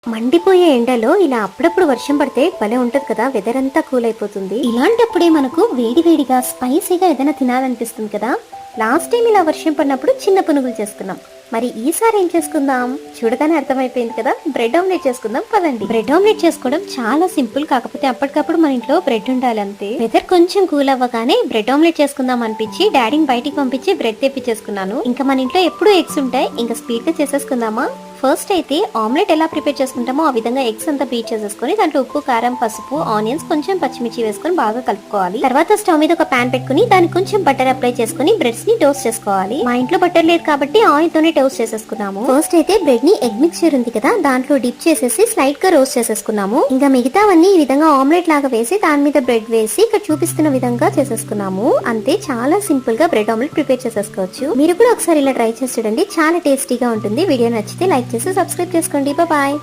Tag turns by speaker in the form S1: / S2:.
S1: మండిపోయే ఎండలో ఇలా అప్పుడప్పుడు వర్షం పడితే భలే ఉంటది కదా. వెదర్ అంతా కూల్ అయిపోతుంది. ఇలాంటప్పుడే మనకు వేడి వేడిగా స్పైసీగా ఏదైనా తినాలనిపిస్తుంది కదా. లాస్ట్ టైం ఇలా వర్షం పడినప్పుడు చిన్న పునుగులు చేసుకున్నాం. మరి ఈసారి ఏం చేసుకుందాం? చూడగానే అర్థమైపోయింది కదా. బ్రెడ్ ఆమ్లెట్ చేసుకుందాం పదండి. బ్రెడ్ ఆమ్లెట్ చేసుకోవడం చాలా సింపుల్, కాకపోతే అప్పటికప్పుడు మన ఇంట్లో బ్రెడ్ ఉండాలి అంతే. వెదర్ కొంచెం కూల్ అవ్వగానే బ్రెడ్ ఆమ్లెట్ చేసుకుందాం అనిపించి డాడీని బయటికి పంపించి బ్రెడ్ తెప్పించేసుకున్నాను. ఇంకా మన ఇంట్లో ఎప్పుడు ఎగ్స్ ఉంటాయి, ఇంకా స్పీడ్ గా చేసేసుకుందామా. ఫస్ట్ అయితే ఆమ్లెట్ ఎలా ప్రిపేర్ చేసుకుంటామో ఆ విధంగా ఎగ్స్ అంతా బీట్ చేసేసుకుని దాంట్లో ఉప్పు, కారం, పసుపు, ఆనియన్స్, కొంచెం పచ్చిమిర్చి వేసుకొని బాగా కలుపుకోవాలి. తర్వాత స్టవ్ మీద ఒక పాన్ పెట్టుకుని దానికి కొంచెం బటర్ అప్లై చేసుకుని బ్రెడ్స్ ని టోస్ట్ చేసుకోవాలి. మా ఇంట్లో బటర్ లేదు కాబట్టి ఆయిల్ తోనే టోస్ట్ చేసేసుకున్నాము. ఫస్ట్ అయితే బ్రెడ్ ని ఎగ్ మిక్చర్ ఉంది కదా దాంట్లో డిప్ చేసేసి స్లైట్ గా రోస్ట్ చేసేసుకున్నాము. ఇంకా మిగతావన్నీ ఈ విధంగా ఆమ్లెట్ లాగా వేసి దాని మీద బ్రెడ్ వేసి ఇక్కడ చూపిస్తున్న విధంగా చేసేసుకున్నాము. అంతే, చాలా సింపుల్ గా బ్రెడ్ ఆమ్లెట్ ప్రిపేర్ చేసేసుకోవచ్చు. మీరు కూడా ఒకసారి ఇలా ట్రై చేసి చూడండి, చాలా టేస్టీగా ఉంటుంది. వీడియో నచ్చితే లైక్ చేసి సబ్స్క్రైబ్ చేసుకోండి. బాయ్.